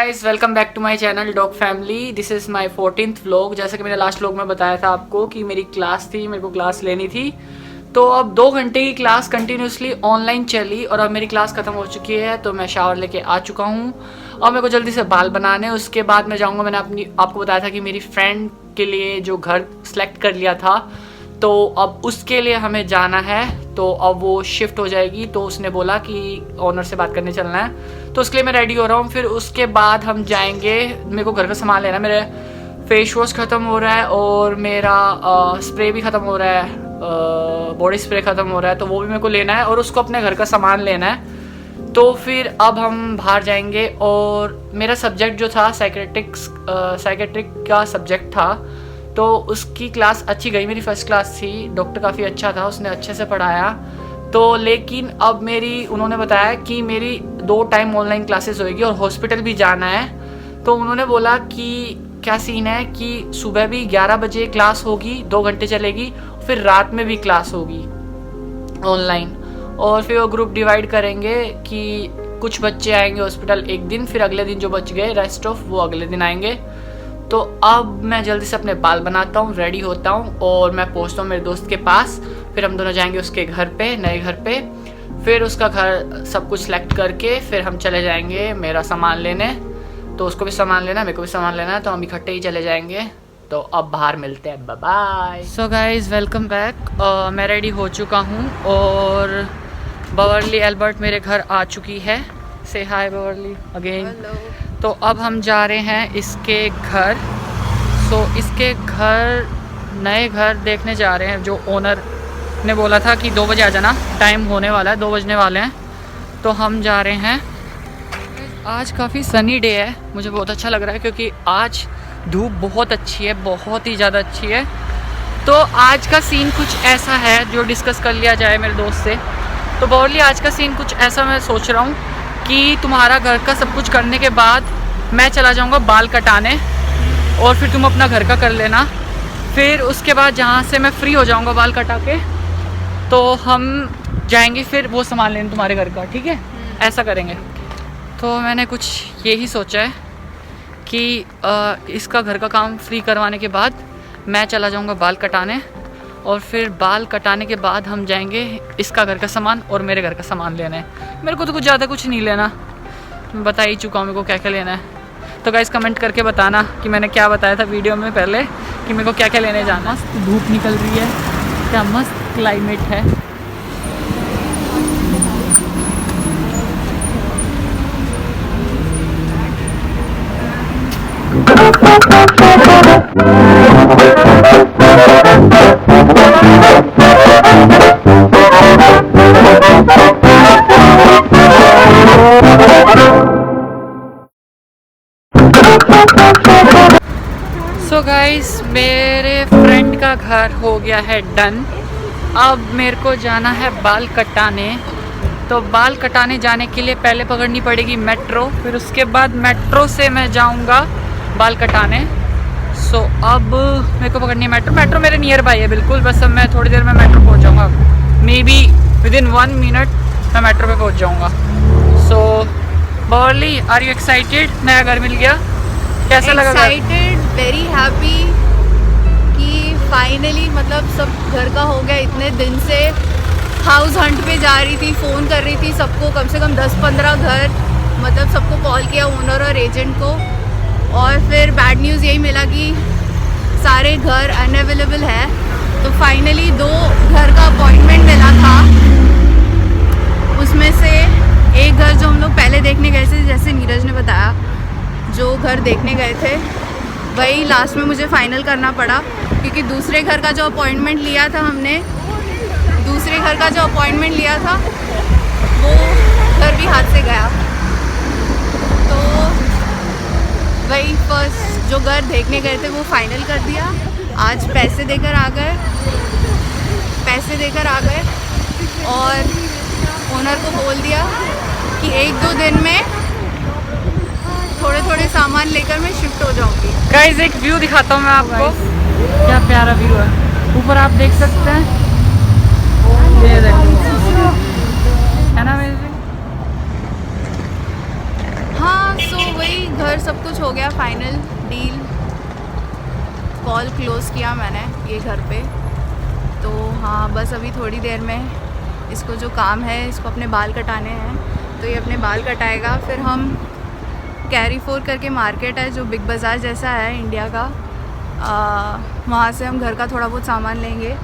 Guys, welcome back to my channel dog family. This is my 14th vlog. जैसा कि मैंने last vlog में बताया था आपको कि मेरी क्लास थी, मेरे को क्लास लेनी थी। तो अब 2 घंटे की क्लास कंटिन्यूसली ऑनलाइन चली और अब मेरी क्लास ख़त्म हो चुकी है। तो मैं शावर लेके आ चुका हूँ और मेरे को जल्दी से बाल बनाने। उसके बाद मैं जाऊँगा, मैंने आपको बताया था कि मेरी फ्रेंड के लिए जो घर सेलेक्ट कर लिया था, तो अब उसके लिए हमें जाना है। तो अब वो शिफ्ट हो जाएगी, तो उसने बोला कि ओनर से बात करने चलना है, तो उसके लिए मैं रेडी हो रहा हूँ। फिर उसके बाद हम जाएंगे। मेरे को घर का सामान लेना है, मेरे फेस वॉश ख़त्म हो रहा है और मेरा स्प्रे भी ख़त्म हो रहा है, बॉडी स्प्रे ख़त्म हो रहा है, तो वो भी मेरे को लेना है और उसको अपने घर का सामान लेना है। तो फिर अब हम बाहर जाएंगे। और मेरा सब्जेक्ट जो था साइकेट्रिक का सब्जेक्ट था, तो उसकी क्लास अच्छी गई। मेरी फर्स्ट क्लास थी, डॉक्टर काफ़ी अच्छा था, उसने अच्छे से पढ़ाया। तो लेकिन अब उन्होंने बताया कि मेरी 2 टाइम ऑनलाइन क्लासेस होएगी और हॉस्पिटल भी जाना है। तो उन्होंने बोला कि क्या सीन है कि सुबह भी 11 बजे क्लास होगी, 2 घंटे चलेगी, फिर रात में भी क्लास होगी ऑनलाइन। और फिर वो ग्रुप डिवाइड करेंगे कि कुछ बच्चे आएंगे हॉस्पिटल एक दिन, फिर अगले दिन जो बच गए रेस्ट ऑफ वो अगले दिन आएंगे। तो अब मैं जल्दी से अपने बाल बनाता हूँ, रेडी होता हूँ और मैं पहुँचता हूँ मेरे दोस्त के पास। फिर हम दोनों जाएंगे उसके घर पे, नए घर पे। फिर उसका घर सब कुछ सेलेक्ट करके फिर हम चले जाएंगे मेरा सामान लेने। तो उसको भी सामान लेना है, मेरे को भी सामान लेना है, तो हम इकट्ठे ही चले जाएंगे। तो अब बाहर मिलते हैं, bye bye. So guys, welcome back. मैं रेडी हो चुका हूँ और बवर्ली एल्बर्ट मेरे घर आ चुकी है। से हाय बवर्ली अगेन। तो अब हम जा रहे हैं इसके घर। इसके घर, नए घर देखने जा रहे हैं। जो ओनर ने बोला था कि 2 बजे आ जाना, टाइम होने वाला है, 2 बजने वाले हैं, तो हम जा रहे हैं। आज काफ़ी सनी डे है, मुझे बहुत अच्छा लग रहा है क्योंकि आज धूप बहुत अच्छी है, बहुत ही ज़्यादा अच्छी है। तो आज का सीन कुछ ऐसा है जो डिस्कस कर लिया जाए मेरे दोस्त से। तो बॉर्ली, आज का सीन कुछ ऐसा मैं सोच रहा हूँ कि तुम्हारा घर का सब कुछ करने के बाद मैं चला जाऊँगा बाल कटाने और फिर तुम अपना घर का कर लेना। फिर उसके बाद जहाँ से मैं फ्री हो जाऊँगा बाल कटा के, तो हम जाएंगे फिर वो सामान लेने तुम्हारे घर का, ठीक है? ऐसा करेंगे। तो मैंने कुछ यही सोचा है कि इसका घर का काम फ्री करवाने के बाद मैं चला जाऊँगा बाल कटाने और फिर बाल कटाने के बाद हम जाएंगे इसका घर का सामान और मेरे घर का सामान लेने। मेरे को तो कुछ ज़्यादा कुछ नहीं लेना, मैं बता ही चुका हूँ मेरे को क्या क्या लेना है। तो गाइस कमेंट करके बताना कि मैंने क्या बताया था वीडियो में पहले कि मेरे को क्या क्या लेने जाना। मस्त धूप निकल रही है, क्या मस्त क्लाइमेट है। सो गाइस, मेरे फ्रेंड का घर हो गया है डन। अब मेरे को जाना है बाल कटाने। तो बाल कटाने जाने के लिए पहले पकड़नी पड़ेगी मेट्रो, फिर उसके बाद मेट्रो से मैं जाऊंगा बाल कटाने। सो अब मेरे को पकड़नी है मेट्रो मेरे नियर बाई है बिल्कुल। बस अब मैं थोड़ी देर में मेट्रो पहुंच जाऊंगा, मे बी विदिन 1 मिनट मैं मेट्रो पे पहुंच जाऊंगा। सो बॉर्ली, आर यू एक्साइटेड? नया घर मिल गया, कैसा लगा? एक्साइटेड, वेरी हैप्पी कि फाइनली मतलब सब घर का हो गया। इतने दिन से हाउस हंट पे जा रही थी, फ़ोन कर रही थी सबको, कम से कम 10-15 घर, मतलब सबको कॉल किया, ओनर और एजेंट को। और फिर बैड न्यूज़ यही मिला कि सारे घर अनअवेलेबल है। तो फाइनली 2 घर का अपॉइंटमेंट मिला था। उसमें से एक घर जो हम लोग पहले देखने गए थे, जैसे नीरज ने बताया, जो घर देखने गए थे वही लास्ट में मुझे फाइनल करना पड़ा, क्योंकि दूसरे घर का जो अपॉइंटमेंट लिया था वो घर भी हाथ से गया। तो वही फर्स्ट जो घर देखने गए थे वो फाइनल कर दिया। आज पैसे देकर आ गए और ओनर को बोल दिया कि 1-2 दिन में थोड़े सामान लेकर मैं शिफ्ट हो जाऊंगी। गाइस, एक व्यू दिखाता हूँ मैं आपको, क्या प्यारा व्यू है। ऊपर आप देख सकते हैं, ये देखो, है ना अमेजिंग? हाँ, सो वही घर हाँ बस अभी थोड़ी देर में इसको जो काम है, इसको अपने बाल कटाने हैं, तो ये अपने बाल कटाएगा। फिर हम कैरी फोर करके मार्केट है जो बिग बाज़ार जैसा है इंडिया का, वहाँ से हम घर का थोड़ा बहुत सामान लेंगे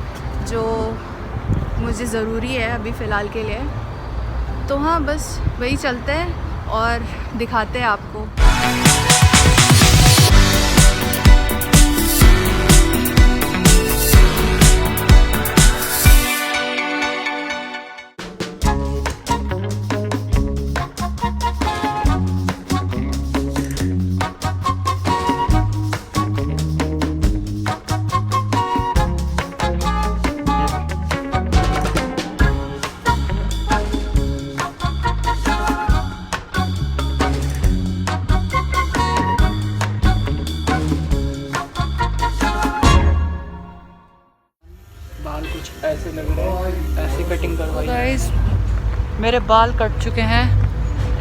जो मुझे ज़रूरी है अभी फ़िलहाल के लिए। तो हाँ बस वही चलते हैं और दिखाते हैं आपको। बाल कुछ ऐसे लग रहे हैं, ऐसी कटिंग करवाई। गाइस मेरे बाल कट चुके हैं,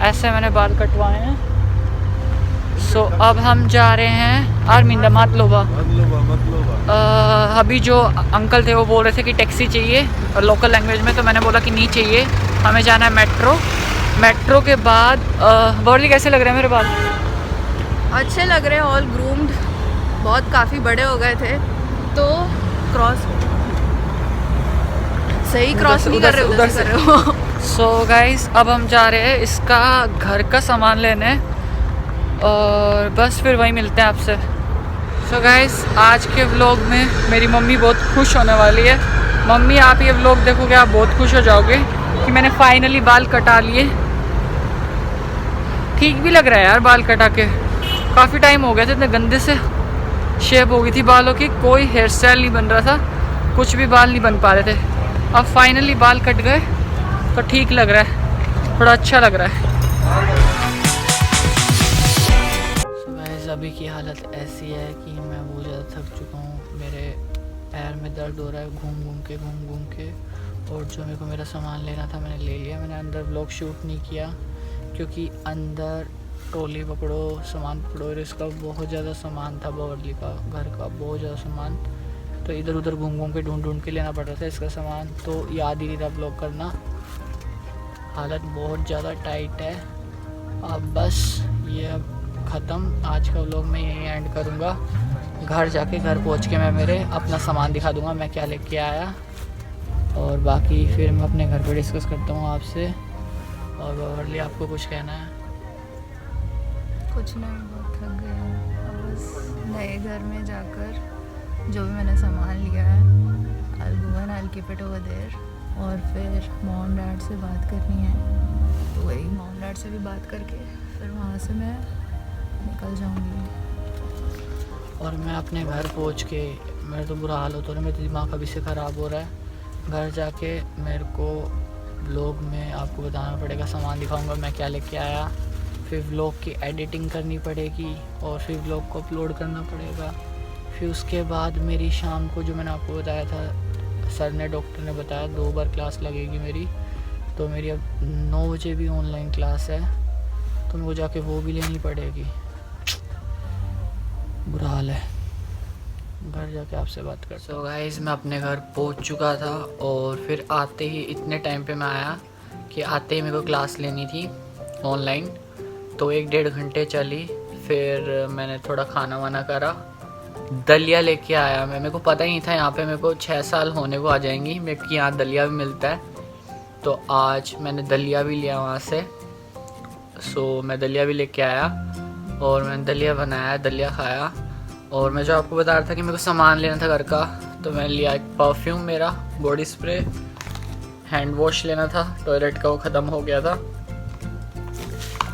ऐसे मैंने बाल कटवाए हैं। सो अब हम जा रहे हैं आर्मिंदा मतलोबा। अभी जो अंकल थे वो बोल रहे थे कि टैक्सी चाहिए और लोकल लैंग्वेज में, तो मैंने बोला कि नहीं चाहिए, हमें जाना है मेट्रो। मेट्रो के बाद बॉर्ली कैसे लग रहे हैं मेरे बाल? अच्छे लग रहे हैं, ऑल ग्रूम्ड, बहुत काफ़ी बड़े हो गए थे तो क्रॉस सही क्रॉस नहीं कर रहे, उधर से कर रहे हो। सो गाइस अब हम जा रहे हैं इसका घर का सामान लेने और बस फिर वहीं मिलते हैं आपसे। सो गाइस आज के व्लॉग में मेरी मम्मी बहुत खुश होने वाली है। मम्मी आप ये व्लॉग देखोगे आप बहुत खुश हो जाओगे कि मैंने फाइनली बाल कटा लिए। ठीक भी लग रहा है यार बाल कटा के, काफ़ी टाइम हो गया था, इतने गंदे से शेप हो गई थी बालों की, कोई हेयर स्टाइल नहीं बन रहा था, कुछ भी बाल नहीं बन पा रहे थे। अब फाइनली बाल कट गए तो ठीक लग रहा है, थोड़ा अच्छा लग रहा है। So अभी की हालत ऐसी है कि मैं बहुत ज़्यादा थक चुका हूँ, मेरे पैर में दर्द हो रहा है घूम घूम के। और जो मेरे को मेरा सामान लेना था मैंने ले लिया। मैंने अंदर व्लॉग शूट नहीं किया क्योंकि अंदर ट्रॉली पकड़ो, सामान पकड़ो, और इसका बहुत ज़्यादा सामान था, बॉर्ली का घर का बहुत ज़्यादा सामान, तो इधर उधर घूम के ढूंढ के लेना पड़ रहा था इसका सामान, तो याद ही नहीं था व्लॉग करना। हालत बहुत ज़्यादा टाइट है। अब बस ये अब ख़त्म, आज का व्लॉग मैं यहीं एंड करूँगा। घर जाके घर पहुँच के मैं मेरे अपना सामान दिखा दूँगा मैं क्या लेके आया, और बाकी फिर मैं अपने घर पे डिस्कस करता हूँ आपसे। और बॉर्ली आपको कुछ कहना है? कुछ नहीं, बहुत थक गई हूँ। अब बस नए घर में जाकर जो भी मैंने सामान लिया है, I'll keep it over there, और फिर मॉम डैड से बात करनी है, तो वही मॉम डैड से भी बात करके फिर वहाँ से मैं निकल जाऊँगी। और मैं अपने घर पहुँच के, मेरा तो बुरा हाल होता है, मेरा दिमाग अभी से ख़राब हो रहा है। घर जाके मेरे को व्लॉग में आपको बताना पड़ेगा, सामान दिखाऊंगा मैं क्या लेके आया, फिर व्लॉग की एडिटिंग करनी पड़ेगी और फिर व्लॉग को अपलोड करना पड़ेगा। फिर उसके बाद मेरी शाम को, जो मैंने आपको बताया था, सर ने, डॉक्टर ने बताया 2 बार क्लास लगेगी मेरी, तो मेरी अब 9 बजे भी ऑनलाइन क्लास है, तो मेरे को जाके वो भी लेनी पड़ेगी। बुरा हाल है, घर जाके आपसे बात कर। सो गाइस मैं अपने घर पहुंच चुका था और फिर आते ही इतने टाइम पे मैं आया कि आते ही मेरे को क्लास लेनी थी ऑनलाइन, तो 1-1.5 घंटे चली। फिर मैंने थोड़ा खाना वाना करा, दलिया लेके आया मैं, मेरे को पता ही नहीं था यहाँ पे मेरे को 6 साल होने को आ जाएंगी, मेरे को यहाँ दलिया भी मिलता है, तो आज मैंने दलिया भी लिया वहाँ से। सो मैं दलिया भी लेके आया और मैंने दलिया बनाया, दलिया खाया। और मैं जो आपको बता रहा था कि मेरे को सामान लेना था घर का, तो मैंने लिया एक परफ्यूम, मेरा बॉडी स्प्रे, हैंड वॉश लेना था, टॉयलेट का वो ख़त्म हो गया था,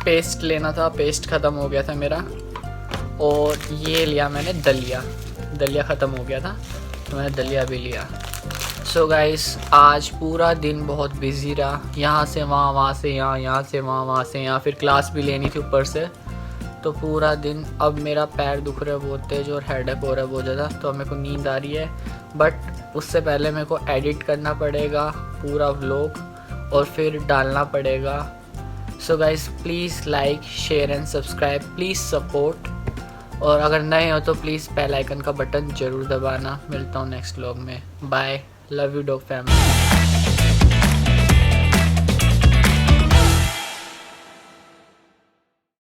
पेस्ट लेना था, पेस्ट ख़त्म हो गया था मेरा, और ये लिया मैंने दलिया, दलिया ख़त्म हो गया था तो मैंने दलिया भी लिया। सो गाइस आज पूरा दिन बहुत बिजी रहा, यहाँ से वहाँ, वहाँ से यहाँ, यहाँ से वहाँ, वहाँ से यहाँ, फिर क्लास भी लेनी थी ऊपर से, तो पूरा दिन। अब मेरा पैर दुख रहा है बहुत तेज और हेडेक हो रहा है बहुत ज़्यादा, तो मेरे को नींद आ रही है, बट उससे पहले मेरे को एडिट करना पड़ेगा पूरा व्लॉग और फिर डालना पड़ेगा। So guys please like, share and subscribe, please support, और अगर नए हो तो प्लीज़ बेल आइकन का बटन ज़रूर दबाना। मिलता हूँ नेक्स्ट व्लॉग में, bye, love you dog family.